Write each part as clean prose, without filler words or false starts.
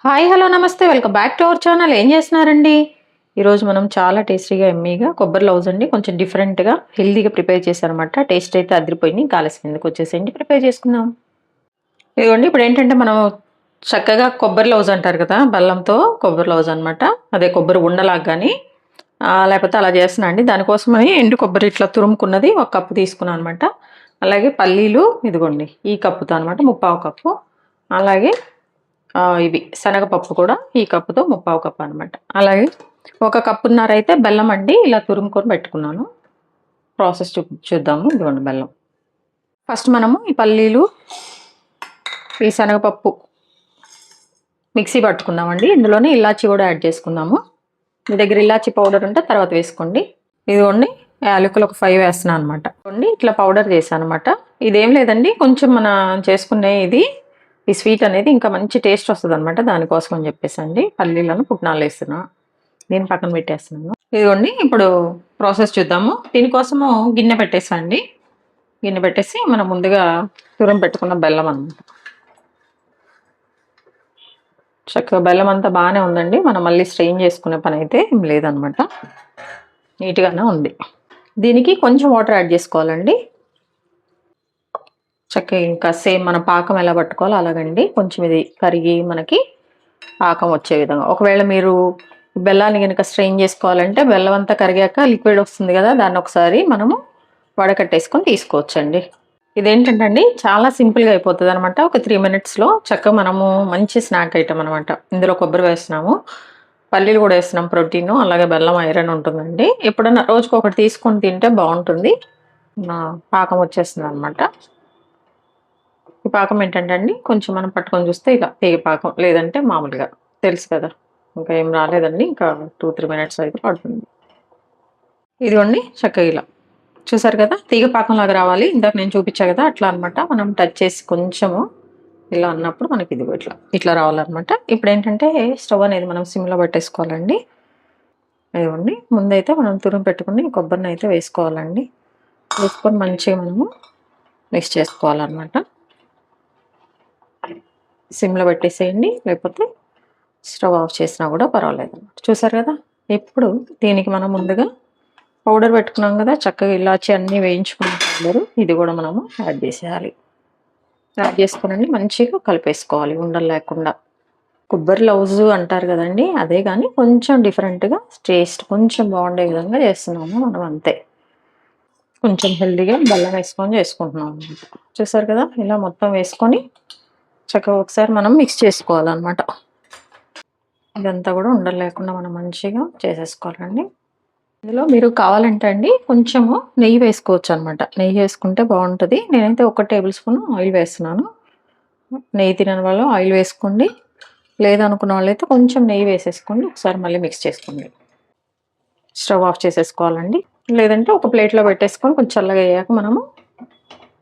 Hi hello నమస్తే welcome back to our channel. ఏం చేస్తున్నారండి? ఈరోజు మనం చాలా టేస్టీగా ఎమ్మీగా కొబ్బరి లౌజ్ అండి కొంచెం డిఫరెంట్గా హెల్దీగా ప్రిపేర్ చేశారనమాట. టేస్ట్ అయితే అదిరిపోయింది. ఇంకా ఆలస్యం ఎందుకు వచ్చేసేయండి ప్రిపేర్ చేసుకుందాం. ఇదిగోండి ఇప్పుడు ఏంటంటే మనం చక్కగా కొబ్బరి లౌజ్ అంటారు కదా, బెల్లంతో కొబ్బరి లౌజ్ అనమాట. అదే కొబ్బరి ఉండలాగా కానీ లేకపోతే అలా చేస్తున్నా అండి. దానికోసమని ఎండు కొబ్బరి ఇట్లా తురుముకున్నది ఒక కప్పు తీసుకున్నాను అనమాట. అలాగే పల్లీలు ఇదిగోండి ఈ కప్పుతో అనమాట, ముప్పావు కప్పు. అలాగే ఇవి శనగపప్పు కూడా ఈ కప్పుతో ముప్పావు కప్పు అనమాట. అలాగే ఒక కప్పున్నర అయితే బెల్లం అండి ఇలా తురుముకొని పెట్టుకున్నాను. ప్రాసెస్ చూద్దాము. ఇదిగోండి బెల్లం. ఫస్ట్ మనము ఈ పల్లీలు ఈ శనగపప్పు మిక్సీ పట్టుకుందామండి. ఇందులోనే ఇలాచి కూడా యాడ్ చేసుకుందాము. మీ దగ్గర ఇలాచి పౌడర్ ఉంటే తర్వాత వేసుకోండి. ఇదిగోండి యాలకులు ఒక 5 వేస్తున్నాను అనమాట. ఇట్లా పౌడర్ చేశాను అనమాట. ఇదేం లేదండి, కొంచెం మన చేసుకునే ఈ స్వీట్ అనేది ఇంకా మంచి టేస్ట్ వస్తుంది అనమాట. దానికోసం అని చెప్పేసి అండి పల్లీలను పుట్నాలు వేస్తున్నా. నేను పక్కన పెట్టేస్తున్నాను. ఇదిగోండి ఇప్పుడు ప్రాసెస్ చూద్దాము. దీనికోసము గిన్నె పెట్టేసండి. గిన్నె పెట్టేసి మనం ముందుగా తురం పెట్టుకున్న బెల్లం అనమాట. చక్కగా బెల్లం అంతా బాగానే ఉందండి. మనం మళ్ళీ స్ట్రెయిన్ చేసుకునే పని అయితే ఏం లేదనమాట. నీట్గానే ఉంది. దీనికి కొంచెం వాటర్ యాడ్ చేసుకోవాలండి. చక్కగా ఇంకా సేమ్ మన పాకం ఎలా పట్టుకోవాలో అలాగండి. కొంచెం ఇది కరిగి మనకి పాకం వచ్చే విధంగా. ఒకవేళ మీరు బెల్లాన్ని కనుక స్ట్రెయిన్ చేసుకోవాలంటే బెల్లం అంతా కరిగాక లిక్విడ్ వస్తుంది కదా, దాన్ని ఒకసారి మనము వడకట్టేసుకొని తీసుకోవచ్చండి. ఇదేంటంటే అండి చాలా సింపుల్గా అయిపోతుంది అనమాట. ఒక 3 minutesలో చక్కగా మనము మంచి స్నాక్ ఐటమ్ అనమాట. ఇందులో కొబ్బరి వేస్తున్నాము, పల్లీలు కూడా వేస్తున్నాం, ప్రోటీన్, అలాగే బెల్లం ఐరన్ ఉంటుందండి. ఎప్పుడన్నా రోజుకి ఒకటి తీసుకొని తింటే బాగుంటుంది. పాకం వచ్చేస్తుంది అనమాట. ఈ పాకం ఏంటంటే అండి కొంచెం మనం పట్టుకొని చూస్తే ఇలా తీగ పాకం, లేదంటే మామూలుగా తెలుసు కదా. ఇంకా ఏం రాలేదండి, ఇంకా 2-3 minutes అయితే పడుతుంది. ఇదిగోండి చక్కగా ఇలా చూసారు కదా, తీగ పాకంలాగా రావాలి. ఇందాక నేను చూపించా కదా అట్లా అనమాట. మనం టచ్ చేసి కొంచెము ఇలా అన్నప్పుడు మనకి ఇదిగో ఇట్లా ఇట్లా రావాలన్నమాట. ఇప్పుడు ఏంటంటే స్టవ్ అనేది మనం సిమ్లో పెట్టేసుకోవాలండి. ఇదిగోండి ముందైతే మనం తురుము పెట్టుకుని కొబ్బరిని అయితే వేసుకోవాలండి. వేసుకొని మంచిగా మనము మిక్స్ చేసుకోవాలన్నమాట. సిమ్లో పెట్టేసేయండి, లేకపోతే స్టవ్ ఆఫ్ చేసినా కూడా పర్వాలేదు. చూసారు కదా. ఇప్పుడు దీనికి మనం ముందుగా పౌడర్ పెట్టుకున్నాం కదా, చక్కగా ఇలాచి అన్నీ వేయించుకున్న పౌడరు ఇది కూడా మనము యాడ్ చేసేయాలి. యాడ్ చేసుకుని మంచిగా కలిపేసుకోవాలి ఉండలు లేకుండా. కొబ్బరి లౌజు అంటారు కదండి, అదే కానీ కొంచెం డిఫరెంట్గా టేస్ట్ కొంచెం బాగుండే విధంగా చేస్తున్నాము మనం, అంతే. కొంచెం హెల్దీగా బెల్లం వేసుకొని చేసుకుంటున్నాం అనమాట. చూసారు కదా, ఇలా మొత్తం వేసుకొని చక్కగా ఒకసారి మనం మిక్స్ చేసుకోవాలన్నమాట. ఇదంతా కూడా ఉండలు లేకుండా మనం మంచిగా చేసేసుకోవాలండి. ఇందులో మీరు కావాలంటే అండి కొంచెము నెయ్యి వేసుకోవచ్చు అనమాట. నెయ్యి వేసుకుంటే బాగుంటుంది. నేనైతే 1 టేబుల్ స్పూన్ ఆయిల్ వేస్తున్నాను. నెయ్యి తినని వాళ్ళు ఆయిల్ వేసుకోండి, లేదనుకున్న వాళ్ళైతే కొంచెం నెయ్యి వేసేసుకోండి. ఒకసారి మళ్ళీ మిక్స్ చేసుకోండి. స్టవ్ ఆఫ్ చేసేసుకోవాలండి. లేదంటే ఒక ప్లేట్లో పెట్టేసుకొని కొంచెం చల్లగా అయ్యాక మనము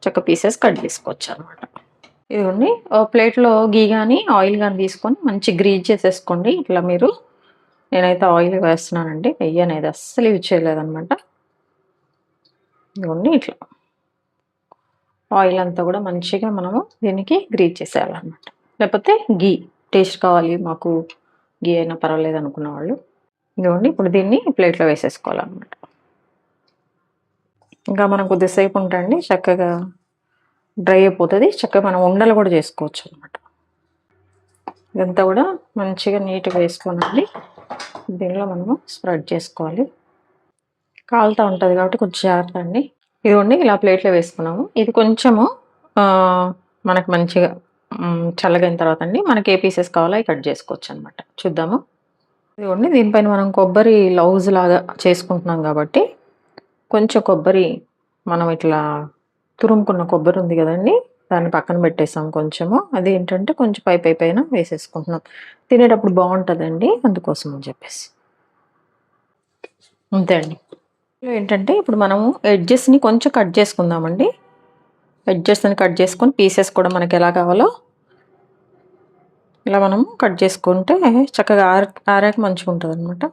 చక్క పీసెస్ కట్ చేసుకోవచ్చు అనమాట. ఇదిగోండి ప్లేట్లో గీ కానీ ఆయిల్ కానీ తీసుకొని మంచి గ్రీజ్ చేసేసుకోండి. ఇట్లా మీరు, నేనైతే ఆయిల్ వేస్తున్నానండి, నెయ్యి అనేది అస్సలు యూజ్ చేయలేదన్నమాట. ఇదిగోండి ఇట్లా ఆయిల్ అంతా కూడా మంచిగా మనము దీనికి గ్రీజ్ చేసేయాలన్నమాట. లేకపోతే గీ టేస్ట్ కావాలి మాకు, గీ అయినా పర్వాలేదు అనుకున్న వాళ్ళు. ఇదిగోండి ఇప్పుడు దీన్ని ప్లేట్లో వేసేసుకోవాలన్నమాట. ఇంకా మనం కొద్దిసేపు ఉంటండి చక్కగా డ్రై అయిపోతుంది. చక్కగా మనం ఉండలు కూడా చేసుకోవచ్చు అనమాట. ఇదంతా కూడా మంచిగా నీట్గా వేసుకోనండి. దీనిలో మనము స్ప్రెడ్ చేసుకోవాలి. కాలుతూ ఉంటుంది కాబట్టి కొంచెం జాగ్రత్త అండి. ఇదిగోండి ఇలా ప్లేట్లో వేసుకున్నాము. ఇది కొంచెము మనకు మంచిగా చల్లగైన తర్వాత అండి మనకి ఏ పీసెస్ కావాలో అవి కట్ చేసుకోవచ్చు అనమాట. చూద్దాము. ఇదిగోండి దీనిపైన మనం కొబ్బరి లౌజ్ లాగా చేసుకుంటున్నాం కాబట్టి కొంచెం కొబ్బరి మనం ఇట్లా తురుముకున్న కొబ్బరి ఉంది కదండి, దాన్ని పక్కన పెట్టేసాం కొంచెము. అది ఏంటంటే కొంచెం పైన వేసేసుకుంటున్నాం. తినేటప్పుడు బాగుంటుందండి, అందుకోసం అని చెప్పేసి. అంతే అండి. ఏంటంటే ఇప్పుడు మనము ఎడ్జెస్ని కొంచెం కట్ చేసుకుందామండి. ఎడ్జెస్ని కట్ చేసుకొని పీసెస్ కూడా మనకి ఎలా కావాలో ఇలా మనము కట్ చేసుకుంటే చక్కగా ఆరాక మంచిగా ఉంటుంది అనమాట.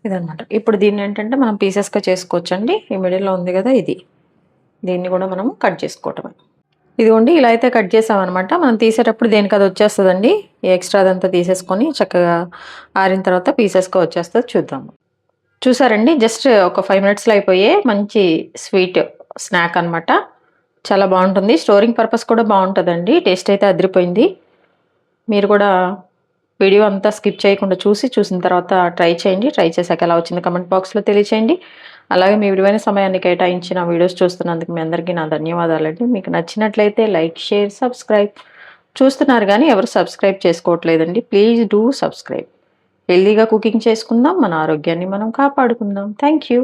ఇదనమాట. ఇప్పుడు దీన్ని ఏంటంటే మనం పీసెస్గా చేసుకోవచ్చండి. ఈ మిడిల్లో ఉంది కదా ఇది, దీన్ని కూడా మనము కట్ చేసుకోవటమే. ఇదిగోండి ఇలా అయితే కట్ చేసామన్నమాట. మనం తీసేటప్పుడు దేనికి అది వచ్చేస్తుందండి. ఈ ఎక్స్ట్రా అదంతా తీసేసుకొని చక్కగా ఆరిన తర్వాత పీసెస్గా వచ్చేస్తుంది. చూద్దాము. చూసారండి, జస్ట్ ఒక 5 మినిట్స్లో అయిపోయే మంచి స్వీట్ స్నాక్ అనమాట. చాలా బాగుంటుంది. స్టోరింగ్ పర్పస్ కూడా బాగుంటుందండి. టేస్ట్ అయితే అదిరిపోయింది. మీరు కూడా వీడియో అంతా స్కిప్ చేయకుండా చూసిన తర్వాత ట్రై చేయండి. ట్రై చేశాక ఎలా వచ్చిందో కమెంట్ బాక్స్లో తెలియచేయండి. అలాగే మీ విలువైన సమయాన్ని కేటాయించి నా వీడియోస్ చూస్తున్నందుకు మీ అందరికీ నా ధన్యవాదాలండి. మీకు నచ్చినట్లయితే లైక్, షేర్, సబ్స్క్రైబ్. చూస్తున్నారు కానీ ఎవరు సబ్స్క్రైబ్ చేసుకోవట్లేదండి. Please do subscribe. హెల్తీగా కుకింగ్ చేసుకుందాం. మన ఆరోగ్యాన్ని మనం కాపాడుకుందాం. Thank you.